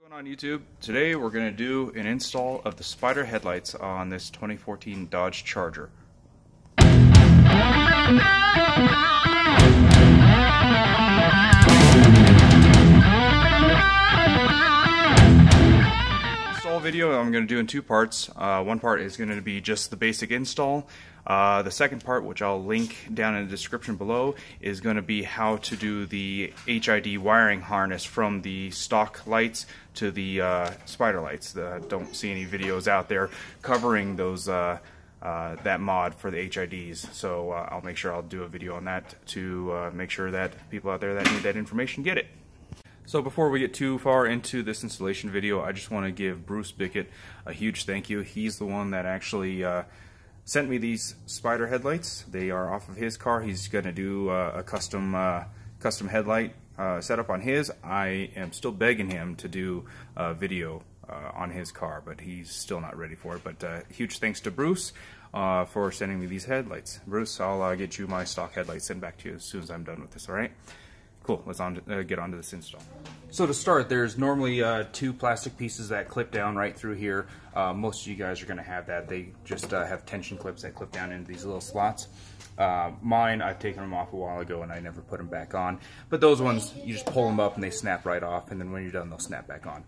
What's going on YouTube? Today we're going to do an install of the Spyder headlights on this 2014 Dodge Charger. Install video I'm going to do in two parts. One part is going to be just the basic install. The second part, which I'll link down in the description below, is going to be how to do the HID wiring harness from the stock lights to the Spyder lights. Don't see any videos out there covering those that mod for the HIDs, so I'll make sure I'll do a video on that to make sure that people out there that need that information get it. So before we get too far into this installation video, I just want to give Bruce Bickett a huge thank you. He's the one that actually sent me these Spyder headlights. They are off of his car. He's going to do a custom headlight setup on his. I am still begging him to do a video on his car, but he's still not ready for it. But huge thanks to Bruce for sending me these headlights. Bruce, I'll get you my stock headlights sent back to you as soon as I'm done with this, alright? Cool, let's get on to this install. So to start, there's normally two plastic pieces that clip down right through here. Most of you guys are going to have that. They just have tension clips that clip down into these little slots. Mine, I've taken them off a while ago and I never put them back on. But those ones, you just pull them up and they snap right off, and then when you're done, they'll snap back on.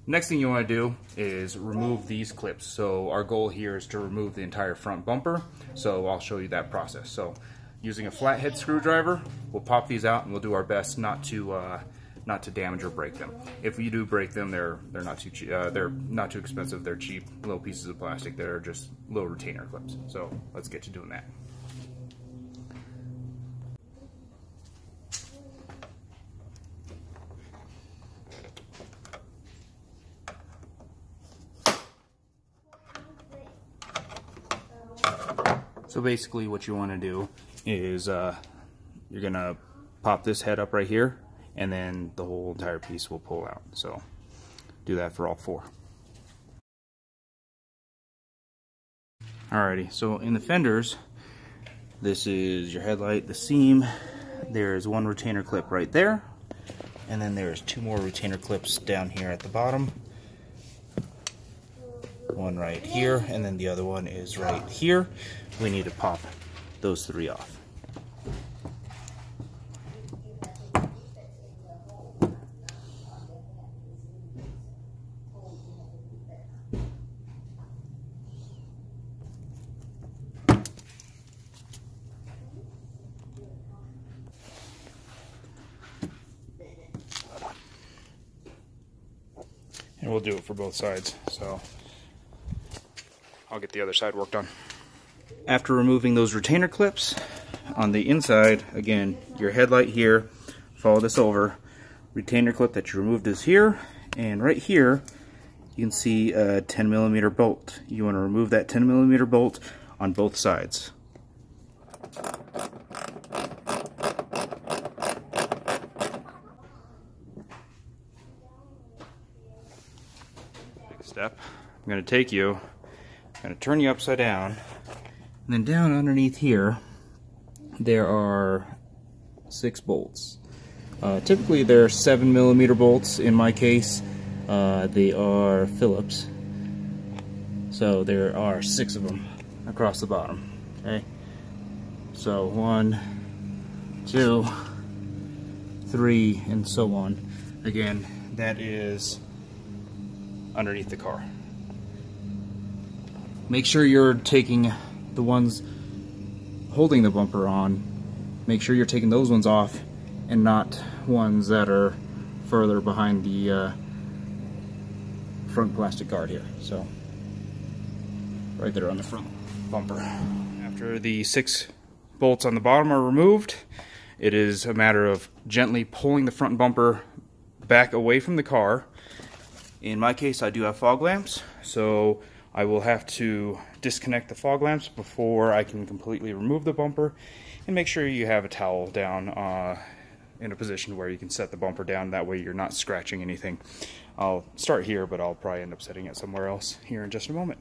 Next thing you want to do is remove these clips. So our goal here is to remove the entire front bumper. So I'll show you that process. So using a flathead screwdriver, we'll pop these out and we'll do our best not to damage or break them. If we do break them, they're not too cheap. They're not too expensive. They're cheap little pieces of plastic that are just little retainer clips. So let's get to doing that. So basically what you want to do is you're going to pop this head up right here, and then the whole entire piece will pull out. So do that for all four. Alrighty, so in the fenders, this is your headlight, the seam. There's one retainer clip right there, and then there's two more retainer clips down here at the bottom. One right here, and then the other one is right here. We need to pop those three off. And we'll do it for both sides, so I'll get the other side worked on. After removing those retainer clips, on the inside, again, your headlight here, follow this over, retainer clip that you removed is here, and right here you can see a 10mm bolt. You want to remove that 10mm bolt on both sides. Big step. I'm going to take you, I'm going to turn you upside down, and then down underneath here there are 6 bolts. Typically they're 7mm bolts. In my case they are Phillips, so there are 6 of them across the bottom. Okay, so 1, 2, 3, and so on. Again, that is underneath the car. Make sure you're taking the ones holding the bumper on, make sure you're taking those ones off and not ones that are further behind the front plastic guard here. So right there on the front bumper. After the 6 bolts on the bottom are removed, it is a matter of gently pulling the front bumper back away from the car. In my case, I do have fog lamps, so I will have to disconnect the fog lamps before I can completely remove the bumper, and make sure you have a towel down in a position where you can set the bumper down. That way you're not scratching anything. I'll start here, but I'll probably end up setting it somewhere else here in just a moment.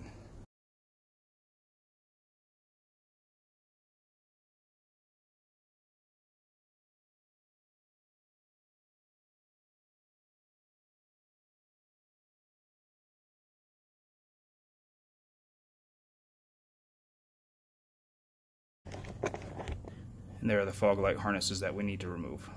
And there are the fog light harnesses that we need to remove.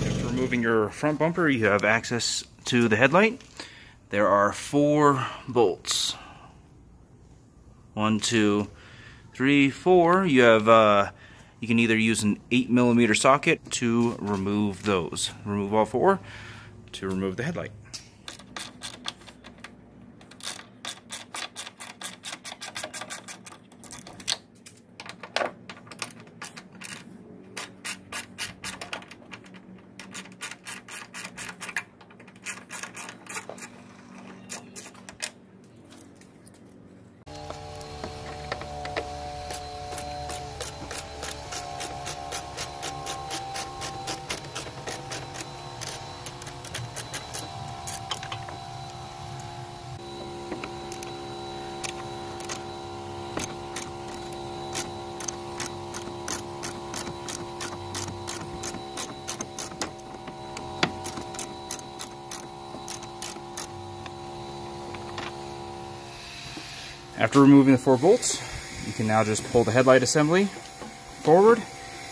After removing your front bumper, you have access to the headlight. There are 4 bolts. 1, 2, 3, 4. You have you can either use an 8mm socket to remove those. Remove all 4 to remove the headlight. After removing the 4 bolts, you can now just pull the headlight assembly forward,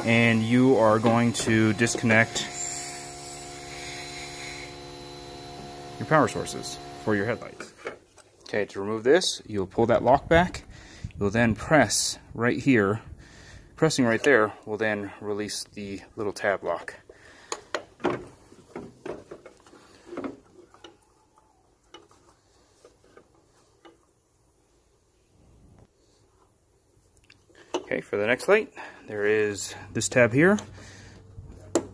and you are going to disconnect your power sources for your headlights. Okay, to remove this, you'll pull that lock back. You'll then press right here. Pressing right there will then release the little tab lock. Okay, for the next light, there is this tab here.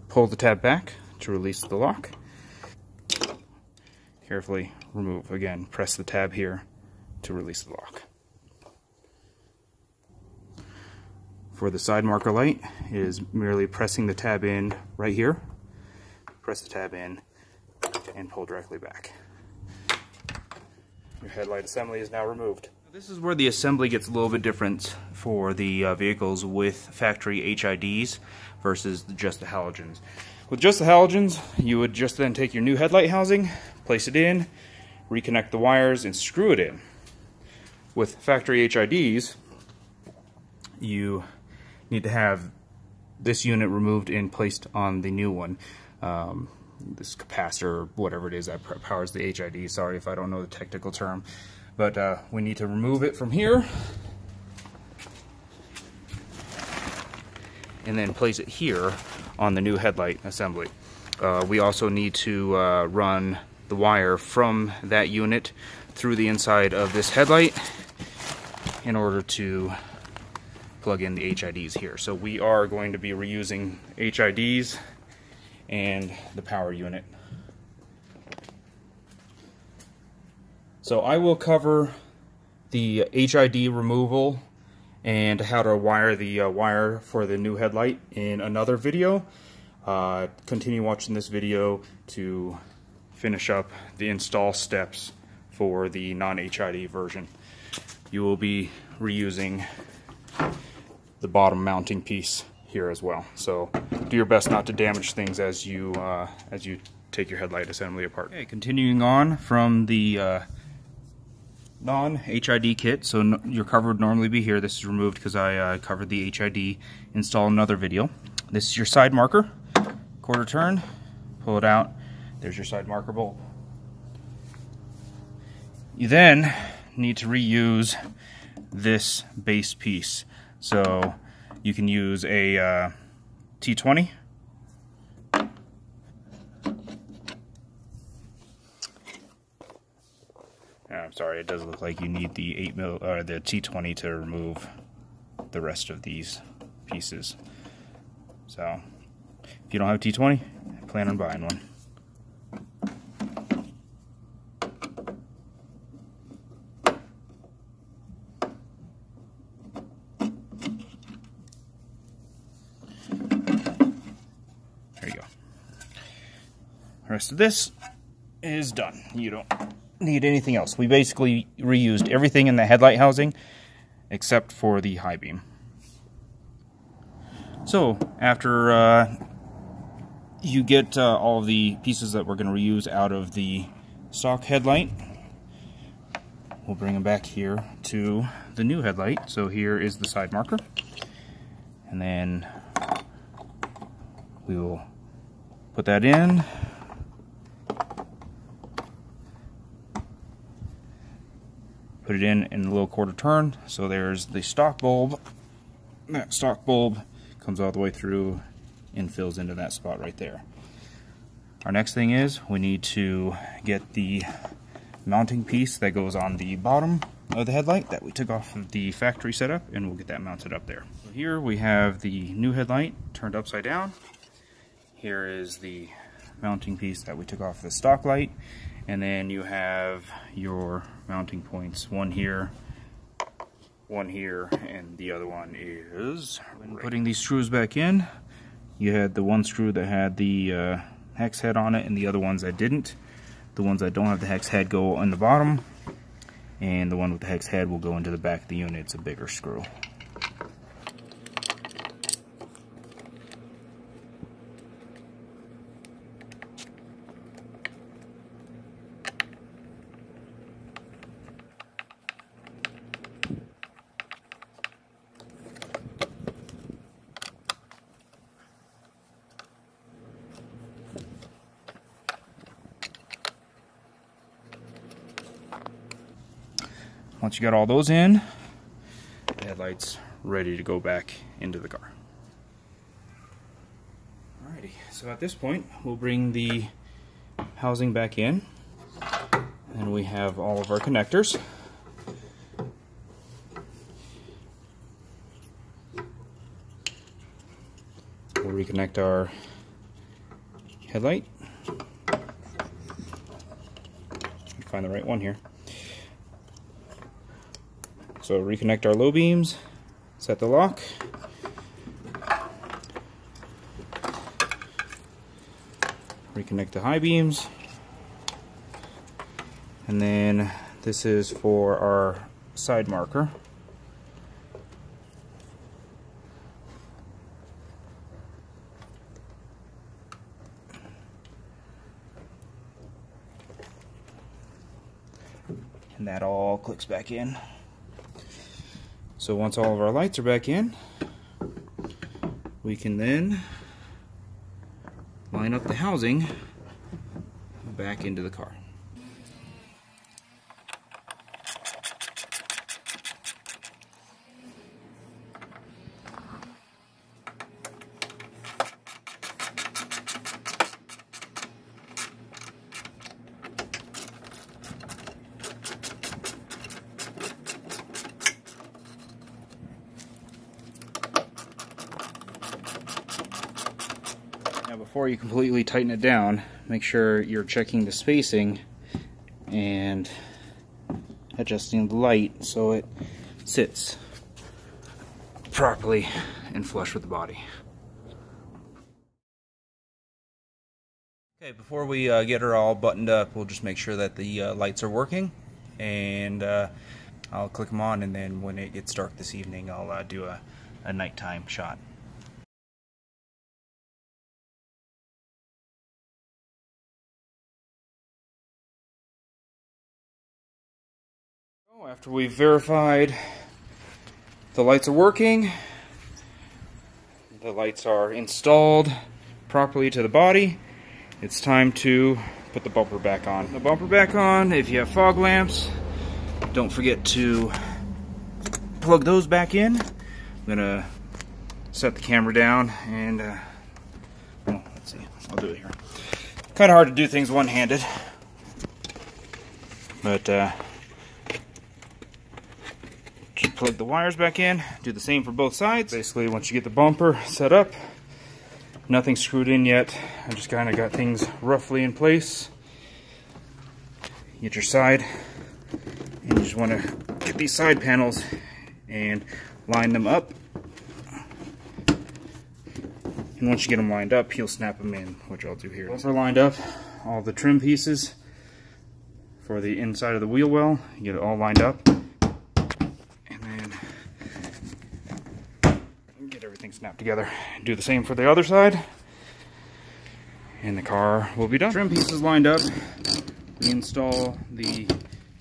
Pull the tab back to release the lock. Carefully remove. Again, press the tab here to release the lock. For the side marker light, it is merely pressing the tab in right here. Press the tab in and pull directly back. Your headlight assembly is now removed. This is where the assembly gets a little bit different for the vehicles with factory HIDs versus just the halogens. With just the halogens, you would just then take your new headlight housing, place it in, reconnect the wires, and screw it in. With factory HIDs, you need to have this unit removed and placed on the new one. This capacitor, or whatever it is that powers the HID. Sorry if I don't know the technical term. But we need to remove it from here and then place it here on the new headlight assembly. We also need to run the wire from that unit through the inside of this headlight in order to plug in the HIDs here. So we are going to be reusing HIDs and the power unit. So I will cover the HID removal and how to wire the wire for the new headlight in another video. Continue watching this video to finish up the install steps for the non-HID version. You will be reusing the bottom mounting piece here as well. So do your best not to damage things as you take your headlight assembly apart. Okay, continuing on from the non-HID kit, so your cover would normally be here. This is removed because I covered the HID install in another video. This is your side marker, quarter turn, pull it out, there's your side marker bolt. You then need to reuse this base piece. So you can use a T20. I'm sorry, it does look like you need the 8mm or the T20 to remove the rest of these pieces. So if you don't have T20, plan on buying one. There you go. The rest of this is done. You don't need anything else. We basically reused everything in the headlight housing except for the high beam. So after you get all of the pieces that we're going to reuse out of the stock headlight. We'll bring them back here to the new headlight. So here is the side marker, and then we will put that in. Put it in a little quarter turn. So there's the stock bulb. That stock bulb comes all the way through and fills into that spot right there. Our next thing is we need to get the mounting piece that goes on the bottom of the headlight that we took off of the factory setup, and we'll get that mounted up there. So here we have the new headlight turned upside down. Here is the mounting piece that we took off the stock light, and then you have your mounting points, one here, and the other one is when putting these screws back in. You had the one screw that had the hex head on it and the other ones that didn't. The ones that don't have the hex head go on the bottom, and the one with the hex head will go into the back of the unit. It's a bigger screw. Once you got all those in, the headlight's ready to go back into the car. Alrighty, so at this point, we'll bring the housing back in, and we have all of our connectors. We'll reconnect our headlight. Find the right one here. So reconnect our low beams, set the lock, reconnect the high beams, and then this is for our side marker. And that all clicks back in. So once all of our lights are back in, we can then line up the housing back into the car. Now before you completely tighten it down, make sure you're checking the spacing and adjusting the light so it sits properly and flush with the body. Okay, before we get her all buttoned up, we'll just make sure that the lights are working, and I'll click them on, and then when it gets dark this evening, I'll do a nighttime shot. After we've verified the lights are working, the lights are installed properly to the body, it's time to put the bumper back on. The bumper back on, if you have fog lamps, don't forget to plug those back in. I'm gonna set the camera down and, well, let's see, I'll do it here. Kind of hard to do things one-handed, but just plug the wires back in, do the same for both sides. Basically, once you get the bumper set up, nothing's screwed in yet. I just kind of got things roughly in place. Get your side, and you just want to get these side panels and line them up. And once you get them lined up, you'll snap them in, which I'll do here. Once they're lined up, all the trim pieces for the inside of the wheel well, you get it all lined up. Get everything snapped together. Do the same for the other side. and the car will be done. Trim pieces lined up. We install the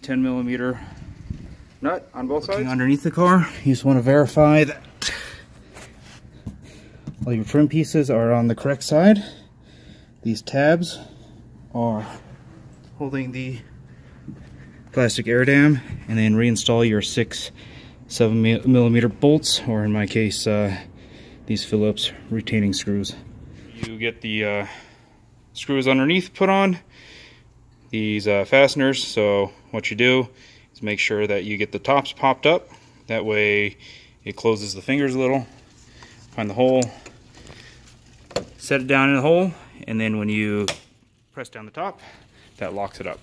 10mm nut on both sides. Underneath the car, you just want to verify that all your trim pieces are on the correct side. These tabs are holding the plastic air dam, and then reinstall your 7mm bolts, or in my case, these Phillips retaining screws. You get the screws underneath put on, these fasteners. So what you do is make sure that you get the tops popped up. That way it closes the fingers a little. Find the hole, set it down in the hole, and then when you press down the top, that locks it up.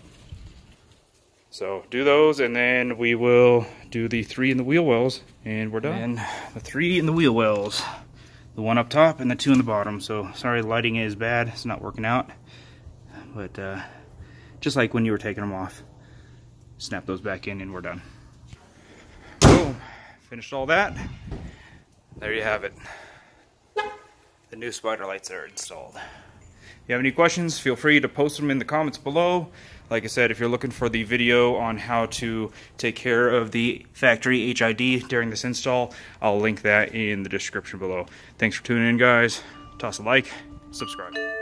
So do those, and then we will do the 3 in the wheel wells, and we're done. And the 3 in the wheel wells, the 1 up top and the 2 in the bottom. So sorry, the lighting is bad, it's not working out, but just like when you were taking them off, snap those back in and we're done. Boom, finished all that. There you have it. The new Spyder lights are installed. If you have any questions, feel free to post them in the comments below. Like I said, if you're looking for the video on how to take care of the factory HID during this install, I'll link that in the description below. Thanks for tuning in, guys. Toss a like, subscribe.